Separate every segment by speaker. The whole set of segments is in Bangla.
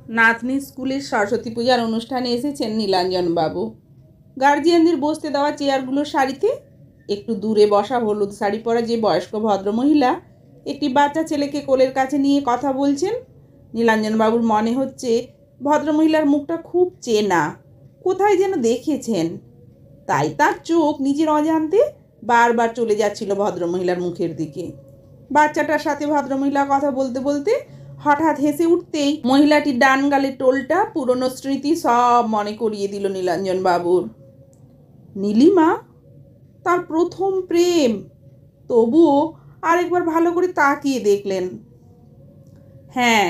Speaker 1: নাতনি স্কুলের সরস্বতী পূজার অনুষ্ঠানে এসেছেন নীলাঞ্জনবাবু। গার্জিয়ানদের বসতে দেওয়া চেয়ারগুলোর সারিতে একটু দূরে বসা হলুদ শাড়ি পরা যে বয়স্ক ভদ্রমহিলা একটি বাচ্চা ছেলেকে কোলের কাছে নিয়ে কথা বলছেন। নীলাঞ্জনবাবুর মনে হচ্ছে ভদ্রমহিলার মুখটা খুব চেনা, কোথায় যেন দেখেছেন। তাই তার চোখ নিজের অজান্তে বারবার চলে যাচ্ছিল ভদ্রমহিলার মুখের দিকে। বাচ্চাটার সাথে ভদ্রমহিলা কথা বলতে বলতে হঠাৎ হেসে উঠতেই মহিলাটির ডান গালের টোলটা পুরনো স্মৃতি সব মনে করিয়ে দিল নীলাঞ্জনবাবুর। নীলিমা, তার প্রথম প্রেম। তবুও আরেকবার ভালো করে তাকিয়ে দেখলেন। হ্যাঁ,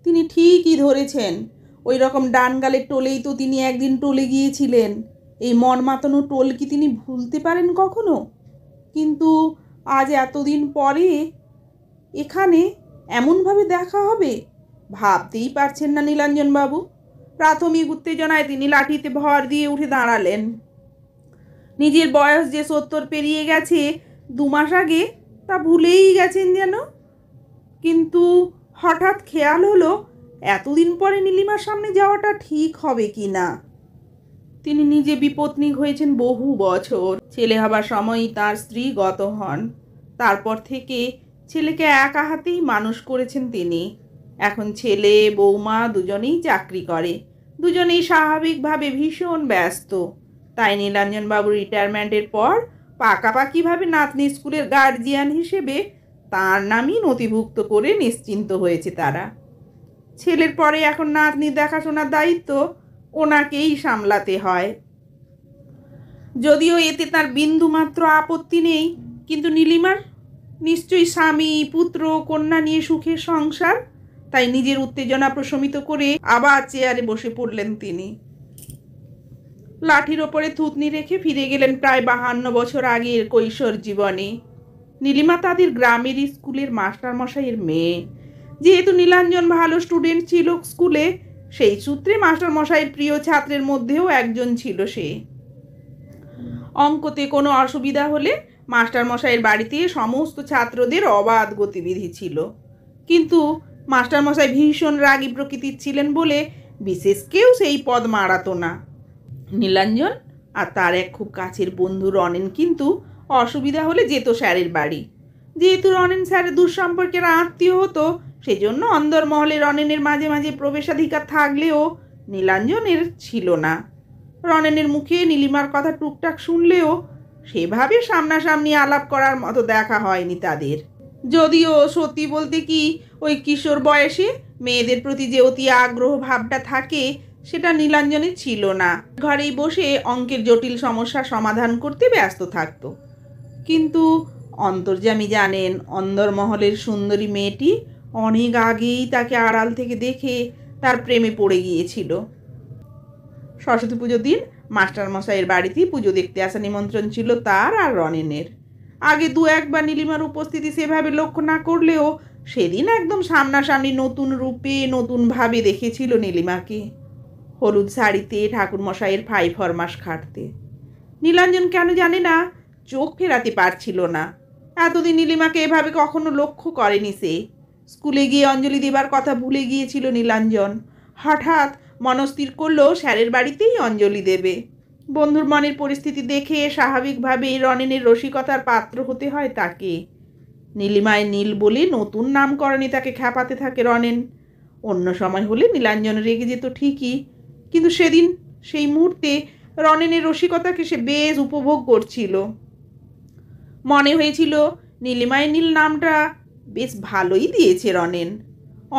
Speaker 1: তিনি ঠিকই ধরেছেন। ওই রকম ডান গালের টোলেই তো তিনি একদিন টলে গিয়েছিলেন। এই মন মাতানো টোল কি তিনি ভুলতে পারেন কখনো? কিন্তু আজ এতদিন পরে এখানে এমনভাবে দেখা হবে ভাবতেই পারছেন না নীলাঞ্জনবাবু। প্রাথমিক উত্তেজনায় তিনি লাঠিতে ভর দিয়ে উঠে দাঁড়ালেন। নিজের বয়স যে 70 পেরিয়ে গেছে 2 মাস আগে তা ভুলেই গেছেন যেন। কিন্তু হঠাৎ খেয়াল হলো এতদিন পরে নীলিমার সামনে যাওয়াটা ঠিক হবে কি না। তিনি নিজে বিপত্নিক হয়েছেন বহু বছর। ছেলে হবার সময়ই তার স্ত্রী গত হন। তারপর থেকে ছেলেকে একা হাতেই মানুষ করেছেন তিনি। এখন ছেলে বৌমা দুজনেই চাকরি করে, দুজনেই স্বাভাবিকভাবে ভীষণ ব্যস্ত। তাই নীলাঞ্জনবাবুর রিটায়ারমেন্টের পর পাকাপাকিভাবে নাতনি স্কুলের গার্জিয়ান হিসেবে তার নামই নথিভুক্ত করে নিশ্চিন্ত হয়েছে তারা। ছেলের পরে এখন নাতনির দেখাশোনার দায়িত্ব ওনাকেই সামলাতে হয়। যদিও এতে তার বিন্দুমাত্র আপত্তি নেই, কিন্তু নীলিমার নিশ্চয়ই স্বামী পুত্র কন্যা নিয়ে সুখের সংসার। তাই নিজের উত্তেজনা প্রশমিত করে আবার চেয়ারে বসে পড়লেন তিনি। লাঠির ওপরে থুতনি রেখে ফিরে গেলেন প্রায় 52 বছর আগের কৈশোর জীবনে। নীলিমা তাদের গ্রামের স্কুলের মাস্টারমশাইয়ের মেয়ে। যেহেতু নীলাঞ্জন ভালো স্টুডেন্ট ছিল স্কুলে, সেই সূত্রে মাস্টারমশাইয়ের প্রিয় ছাত্রের মধ্যেও একজন ছিল সে। অঙ্কতে কোনো অসুবিধা হলে মাস্টারমশাইয়ের বাড়িতে সমস্ত ছাত্রদের অবাধ গতিবিধি ছিল। কিন্তু মাস্টারমশাই ভীষণ রাগী প্রকৃতির ছিলেন বলে বিশেষ কেউ সেই পদ মাড়াতো না। নীলাঞ্জন আর তার এক খুব কাছের বন্ধু রনেন কিন্তু অসুবিধা হলে যেত স্যারের বাড়ি। যেহেতু রনেন স্যারের দুঃসম্পর্কের আত্মীয় হতো, সেজন্য অন্দরমহলে রনেনের মাঝে মাঝে প্রবেশাধিকার থাকলেও নীলাঞ্জনের ছিল না। রনেনের মুখে নীলিমার কথা টুকটাক শুনলেও সেভাবে সামনাসামনি আলাপ করার মতো দেখা হয়নি তাদের। যদিও সত্যি বলতে কি, ওই কিশোর বয়সে মেয়েদের প্রতি যে অতি আগ্রহ ভাবটা থাকে সেটা নীলাঞ্জনের ছিল না। ঘরেই বসে অঙ্কের জটিল সমস্যার সমাধান করতে ব্যস্ত থাকত। কিন্তু অন্তর্যামী জানেন, অন্দরমহলের সুন্দরী মেয়েটি অনেক আগেই তাকে আড়াল থেকে দেখে তার প্রেমে পড়ে গিয়েছিল। সরস্বতী পুজোর দিন মাস্টারমশাইয়ের বাড়িতে পুজো দেখতে আসা নিমন্ত্রণ ছিল তার আর রনেনের। আগে 2-1বার নীলিমার উপস্থিতি সেভাবে লক্ষ্য না করলেও সেদিন একদম সামনাসামনি নতুন রূপে নতুনভাবে দেখেছিল নীলিমাকে। হলুদ শাড়িতে ঠাকুরমশাইয়ের ফাই ফরমাস খাটতে নীলাঞ্জন কেন জানে না চোখ ফেরাতে পারছিল না। এতদিন নীলিমাকে এভাবে কখনো লক্ষ্য করেনি সে। স্কুলে গিয়ে অঞ্জলি দেবার কথা ভুলে গিয়েছিল নীলাঞ্জন। হঠাৎ মনস্থির করলো স্যারের বাড়িতেই অঞ্জলি দেবে। বন্ধুর মনের পরিস্থিতি দেখে স্বাভাবিকভাবেই রনেনের রসিকতার পাত্র হতে হয় তাকে। নীলিমায় নীল বলে নতুন নামকরণে তাকে খ্যাপাতে থাকে রনেন। অন্য সময় হলে নীলাঞ্জন রেগে যেত ঠিকই, কিন্তু সেদিন সেই মুহূর্তে রনেনের রসিকতাকে সে বেশ উপভোগ করছিল। মনে হয়েছিল নীলিমায় নীল নামটা বেশ ভালোই দিয়েছে রনেন।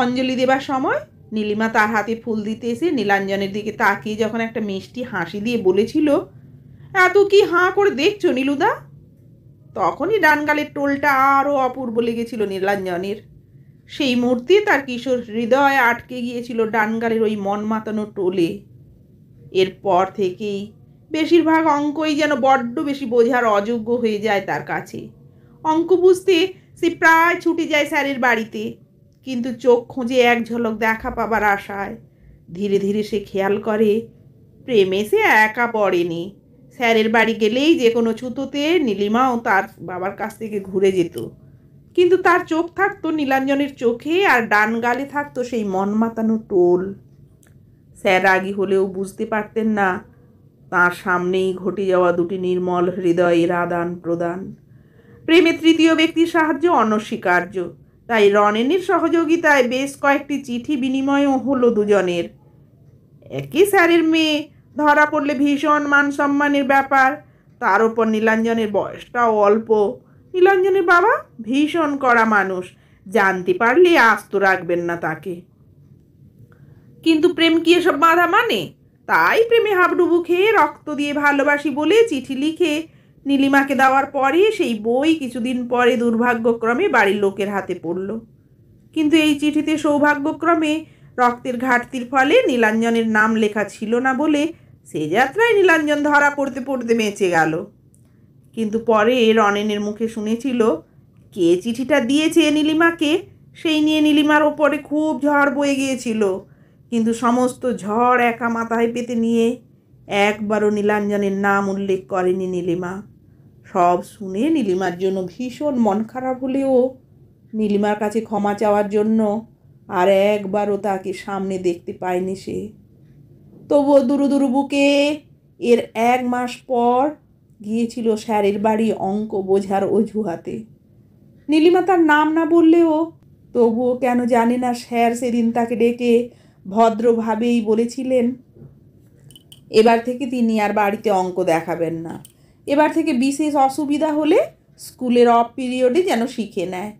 Speaker 1: অঞ্জলি দেবার সময় নীলিমা তার হাতে ফুল দিতে এসে নীলাঞ্জনের দিকে তাকিয়ে যখন একটা মিষ্টি হাসি দিয়ে বলেছিল, এত কি হাঁ করে দেখছো নীলুদা, তখনই ডান গালের টোলটা আরও অপূর্ব লেগেছিল নীলাঞ্জনের। সেই মুহূর্তে তার কিশোর হৃদয়ে আটকে গিয়েছিল ডান গালের ওই মন মাতানো টোলে। এরপর থেকেই বেশিরভাগ অঙ্কই যেন বড্ড বেশি বোঝার অযোগ্য হয়ে যায় তার কাছে। অঙ্ক বুঝতে সে প্রায় ছুটে যায় স্যারের বাড়িতে, কিন্তু চোখ খুঁজে এক ঝলক দেখা পাবার আশায়। ধীরে ধীরে সে খেয়াল করে প্রেমে সে একা পড়েনি। স্যারের বাড়ি গেলেই যে কোনো ছুতোতে নীলিমাও তার বাবার কাছ থেকে ঘুরে যেত। কিন্তু তার চোখ থাকতো নীলাঞ্জনের চোখে, আর ডান গালে থাকতো সেই মন মাতানো টোল। স্যার রাগী হলেও বুঝতে পারতেন না তার সামনেই ঘটে যাওয়া দুটি নির্মল হৃদয়ের আদান প্রদান। প্রেমে তৃতীয় ব্যক্তির সাহায্য অনস্বীকার্য, তাই রনেনের সহযোগিতায় বেশ কয়েকটি চিঠি বিনিময়ও হলো দুজনের। একই স্যারের মেয়ে ধরা পড়লে ভীষণ মান সম্মানের ব্যাপার, তার ওপর নীলাঞ্জনের বয়সটাও অল্প। নীলাঞ্জনের বাবা ভীষণ কড়া মানুষ, জানতে পারলে আস্ত রাখবেন না তাকে। কিন্তু প্রেম কি এসব বাধা মানে? তাই প্রেমে হাবডুবু খেয়ে রক্ত দিয়ে ভালোবাসি বলে চিঠি লিখে নীলিমাকে দেওয়ার পরে সেই বই কিছুদিন পরে দুর্ভাগ্যক্রমে বাড়ির লোকের হাতে পড়ল। কিন্তু এই চিঠিতে সৌভাগ্যক্রমে রক্তের ঘাটতির ফলে নীলাঞ্জনের নাম লেখা ছিল না বলে সে যাত্রায় নীলাঞ্জন ধরা পড়তে পড়তে বেঁচে গেল। কিন্তু পরে রনেনের মুখে শুনেছিল কে চিঠিটা দিয়েছে নীলিমাকে, সেই নিয়ে নীলিমার ওপরে খুব ঝড় বয়ে গিয়েছিল। কিন্তু সমস্ত ঝড় একা মাথায় পেতে নিয়ে একবারও নীলাঞ্জনের নাম উল্লেখ করেনি নীলিমা। সব শুনে নীলিমার জন্য ভীষণ মন খারাপ হলেও নীলিমার কাছে ক্ষমা চাওয়ার জন্য আর একবারও তাকে সামনে দেখতে পায়নি সে। তবুও দুরু দুরু বুকে এর 1 মাস পর গিয়েছিল স্যারের বাড়ি অঙ্ক বোঝার অজুহাতে। নীলিমা তার নাম না বললেও তবুও কেন জানে না স্যার সেদিন তাকে ডেকে ভদ্রভাবেই বলেছিলেন এবার থেকে তিনি আর বাড়িতে অঙ্ক দেখাবেন না। এবার থেকে বিশেষ অসুবিধা হলে স্কুলের অফ পিরিয়ডে যেন শিখে নেয়।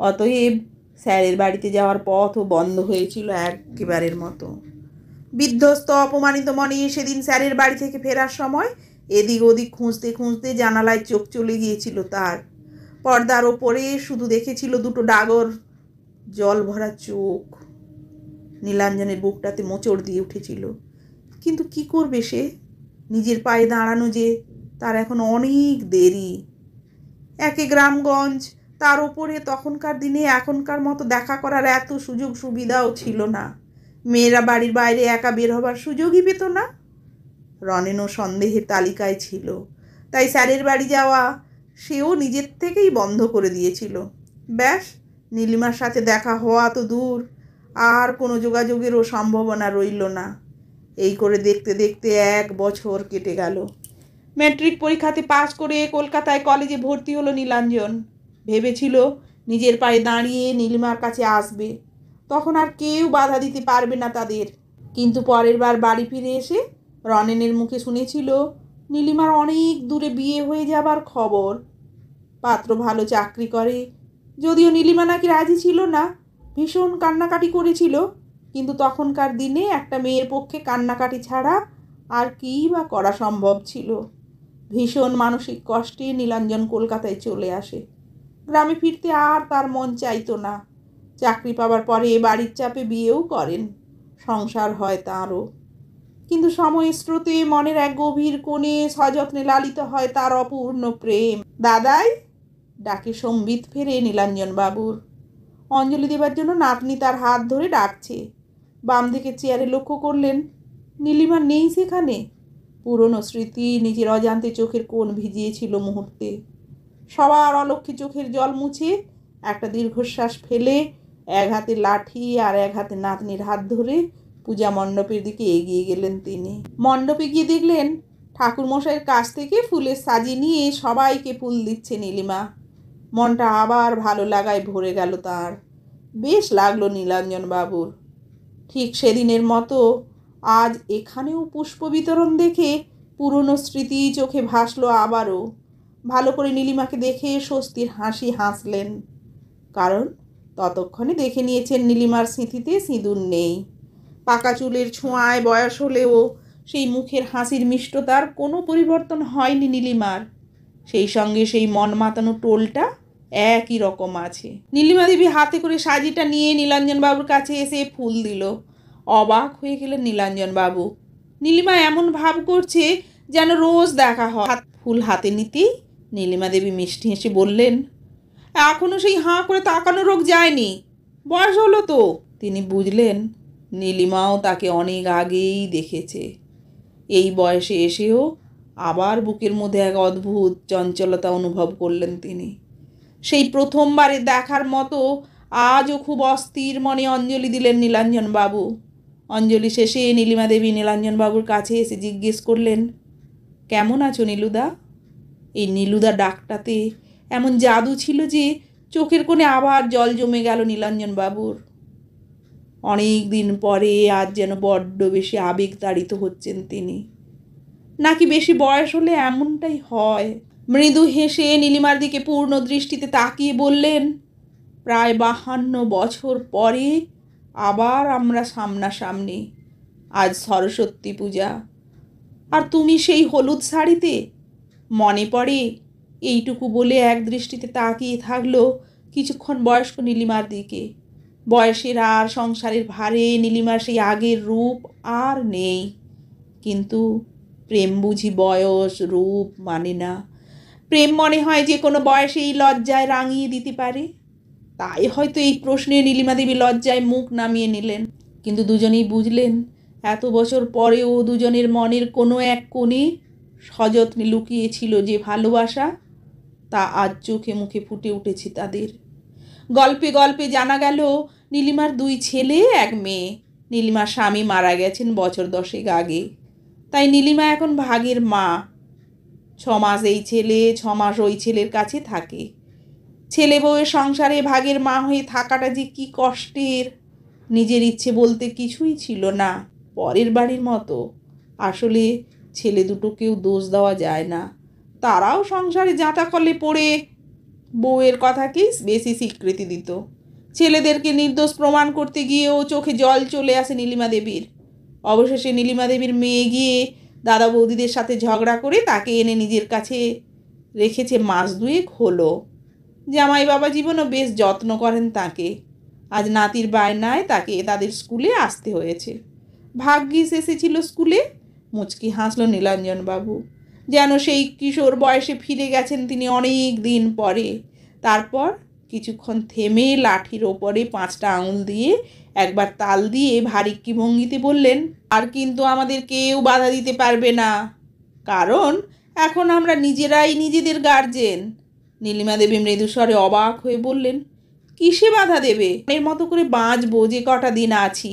Speaker 1: অতএব স্যারের বাড়িতে যাওয়ার পথও বন্ধ হয়েছিল একেবারের মতো। বিধ্বস্ত অপমানিত মনে সেদিন স্যারের বাড়ি থেকে ফেরার সময় এদিক ওদিক খুঁজতে খুঁজতে জানালায় চোখ চলে গিয়েছিল তার। পর্দার ওপরে শুধু দেখেছিল দুটো ডাগর জল ভরা চোখ। নীলাঞ্জনের বুকটাতে মোচড় দিয়ে উঠেছিল। কিন্তু কি করবে সে? নিজের পায়ে দাঁড়ানো যে তার এখন অনেক দেরি। একে গ্রামগঞ্জ, তার ওপরে তখনকার দিনে এখনকার মতো দেখা করার এত সুযোগ সুবিধাও ছিল না। মেয়েরা বাড়ির বাইরে একা বের হবার সুযোগই পেত না। রনেনও সন্দেহের তালিকায় ছিল, তাই স্যারের বাড়ি যাওয়া সেও নিজের থেকেই বন্ধ করে দিয়েছিল। ব্যাস, নীলিমার সাথে দেখা হওয়া তো দূর, আর কোনো যোগাযোগেরও সম্ভাবনা রইল না। এই করে দেখতে দেখতে 1 বছর কেটে গেল। ম্যাট্রিক পরীক্ষাতে পাশ করে কলকাতায় কলেজে ভর্তি হলো নীলাঞ্জন। ভেবেছিল নিজের পায়ে দাঁড়িয়ে নীলিমার কাছে আসবে, তখন আর কেউ বাধা দিতে পারবে না তাদের। কিন্তু পরের বার বাড়ি ফিরে এসে রনেনের মুখে শুনেছিল নীলিমার অনেক দূরে বিয়ে হয়ে যাবার খবর। পাত্র ভালো চাকরি করে। যদিও নীলিমা নাকি রাজি ছিল না, ভীষণ কান্নাকাটি করেছিল। কিন্তু তখনকার দিনে একটা মেয়ের পক্ষে কান্নাকাটি ছাড়া আর কী বা করা সম্ভব ছিল। ভীষণ মানসিক কষ্টে নীলাঞ্জন কলকাতায় চলে আসে। গ্রামে ফিরতে আর তার মন চাইতো না। চাকরি পাবার পরে বাড়ির চাপে বিয়েও করেন, সংসার হয় তাঁরও। কিন্তু সময়ের স্রোতে মনের এক গভীর কোণে সযত্নে লালিত হয় তার অপূর্ণ প্রেম। দাদাই ডাকে সম্বিত ফেরে নীলাঞ্জন বাবুর। অঞ্জলি দেবার জন্য নাতনি তার হাত ধরে ডাকছে। বাম দিকে চেয়ারে লক্ষ্য করলেন নীলিমা নেই সেখানে। পুরনো স্মৃতি নিজের অজান্তে চোখের কোণ ভিজিয়েছিল মুহূর্তে। সবার অলক্ষ্যে চোখের জল মুছে একটা দীর্ঘশ্বাস ফেলে এক হাতে লাঠি আর এক হাতে নাতনির হাত ধরে পূজা মণ্ডপের দিকে এগিয়ে গেলেন তিনি। মণ্ডপে গিয়ে দেখলেন ঠাকুরমশাইয়ের কাছ থেকে ফুলের সাজি নিয়ে সবাইকে ফুল দিচ্ছে নীলিমা। মনটা আবার ভালো লাগায় ভরে গেল তার। বেশ লাগলো নীলাঞ্জন বাবুর। ঠিক সেদিনের মতো আজ এখানেও পুষ্প বিতরণ দেখে পুরনো স্মৃতি চোখে ভাসলো আবারও। ভালো করে নীলিমাকে দেখে স্বস্তির হাসি হাসলেন, কারণ ততক্ষণে দেখে নিয়েছেন নীলিমার স্মৃতিতে সিঁদুর নেই। পাকা চুলের ছোঁয়ায় বয়স হলেও সেই মুখের হাসির মিষ্টতার কোনো পরিবর্তন হয়নি নীলিমার। সেই সঙ্গে সেই মন মাতানো টোলটা একই রকম আছে। নীলিমা দেবী হাতে করে সাজিটা নিয়ে নীলাঞ্জন বাবুর কাছে এসে ফুল দিল। অবাক হয়ে গেলেন নীলাঞ্জন বাবু। নীলিমা এমন ভাব করছে যেন রোজ দেখা হয়। ফুল হাতে নিতেই নীলিমা দেবী মিষ্টি হেসে বললেন, এখনও সেই হাঁ করে তাকানো রোগ যায়নি, বয়স হলো তো। তিনি বুঝলেন নীলিমাও তাকে অনেক আগেই দেখেছে। এই বয়সে এসেও আবার বুকের মধ্যে এক অদ্ভুত চঞ্চলতা অনুভব করলেন তিনি। সেই প্রথমবারে দেখার মতো আজও খুব অস্থির মনে অঞ্জলি দিলেন নীলাঞ্জন বাবু। অঞ্জলি শেষে নীলিমা দেবী নীলাঞ্জনবাবুর কাছে এসে জিজ্ঞেস করলেন, কেমন আছো নীলুদা? এই নীলুদা ডাকটাতে এমন জাদু ছিল যে চোখের কোণে আবার জল জমে গেল নীলাঞ্জনবাবুর। অনেক দিন পরে আজ যেন বড্ড বেশি আবেগতাড়িত হচ্ছেন তিনি। নাকি বেশি বয়স হলে এমনটাই হয়? মৃদু হেসে নীলিমার দিকে পূর্ণ দৃষ্টিতে তাকিয়ে বললেন, প্রায় 52 বছর পরে আবার আমরা সামনাসামনি। আজ সরস্বতী পূজা, আর তুমি সেই হলুদ শাড়িতে। মনে পড়ে? এইটুকু বলে এক দৃষ্টিতে তাকিয়ে থাকলো কিছুক্ষণ বয়স্ক নীলিমার দিকে। বয়সের আর সংসারের ভারে নীলিমার সেই আগের রূপ আর নেই। কিন্তু প্রেম বুঝি বয়স রূপ মানে না। প্রেম মনে হয় যে কোনো বয়সেই লজ্জায় রাঙিয়ে দিতে পারে। তাই হয়তো এই প্রশ্নে নীলিমা দেবী লজ্জায় মুখ নামিয়ে নিলেন। কিন্তু দুজনেই বুঝলেন, এত বছর পরেও দুজনের মনের কোনো এক কোণে সযত্নে লুকিয়েছিল যে ভালোবাসা, তা আজ চোখে মুখে ফুটে উঠেছে তাদের। গল্পে গল্পে জানা গেল নীলিমার 2 ছেলে 1 মেয়ে। নীলিমার স্বামী মারা গেছেন বছর 10 আগে। তাই নীলিমা এখন ভাগের মা। 6 মাস এই ছেলে, 6 মাস ওই ছেলের কাছে থাকে। ছেলে বউয়ের সংসারে ভাগের মা হয়ে থাকাটা যে কি কষ্টের। নিজের ইচ্ছে বলতে কিছুই ছিল না, পরের বাড়ির মতো। আসলে ছেলে দুটোকেও দোষ দেওয়া যায় না, তারাও সংসারে জাঁতাকলে পড়ে বউয়ের কথাকেই বেশি স্বীকৃতি দিত। ছেলেদেরকে নির্দোষ প্রমাণ করতে গিয়েও চোখে জল চলে আসে নীলিমা দেবীর। অবশেষে নীলিমা দেবীর মেয়ে গিয়ে দাদা বৌদিদের সাথে ঝগড়া করে তাকে এনে নিজের কাছে রেখেছে। মাস 2 হলো। জামাই বাবা জীবনও বেশ যত্ন করেন তাকে। আজ নাতির বায়নায় তাকে তাদের স্কুলে আসতে হয়েছে। ভাগ্যিস এসেছিল স্কুলে। মুচকি হাসল নীলাঞ্জনবাবু, যেন সেই কিশোর বয়সে ফিরে গেছেন তিনি অনেক দিন পরে। তারপর কিছুক্ষণ থেমে লাঠির ওপরে 5টা আঙুল দিয়ে একবার তাল দিয়ে ভারিক্কি ভঙ্গিতে বললেন, আর কিন্তু আমাদের কেউ বাধা দিতে পারবে না, কারণ এখন আমরা নিজেরাই নিজেদের গার্জেন। নীলিমা দেবী মৃদুস্বরে অবাক হয়ে বললেন, কিসে বাধা দেবে? এর মতো করে বাঁচবো যে কটা দিন আছি।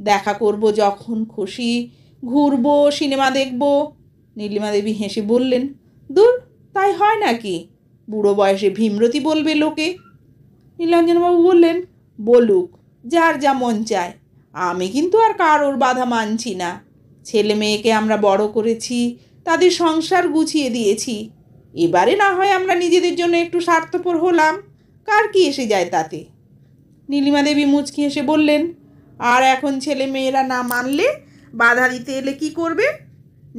Speaker 1: দেখা করব যখন খুশি, ঘুরবো, সিনেমা দেখব। নীলিমা দেবী হেসে বললেন, দূর, তাই হয় নাকি? বুড়ো বয়সে ভীমরতি বলবে লোকে। নীলাঞ্জনবাবু বললেন, বলুক, যার যা মন চায়। আমি কিন্তু আর কারোর বাধা মানছি না। ছেলে মেয়েকে আমরা বড় করেছি, তাদের সংসার গুছিয়ে দিয়েছি। এবারে না হয় আমরা নিজেদের জন্য একটু স্বার্থপর হলাম, কার কি এসে যায় তাতে? নীলিমা দেবী মুচকি হেসে বললেন, আর এখন ছেলে মেয়েরা না মানলে, বাধা দিতে এলে কি করবে?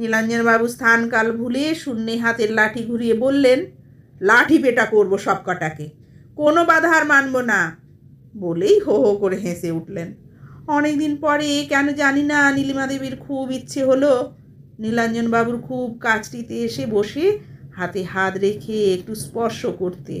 Speaker 1: নীলাঞ্জনবাবু স্থান কাল ভুলে শূন্যে হাতের লাঠি ঘুরিয়ে বললেন, লাঠি পেটা করবো সব কটাকে, কোনো বাধা আর মানব না। বলেই হো হো করে হেসে উঠলেন। অনেকদিন পরে কেন জানি না নীলিমা দেবীর খুব ইচ্ছে হলো নীলাঞ্জনবাবুর খুব কাছটিতে এসে বসে হাতে হাত রেখে একটু স্পর্শ করতে।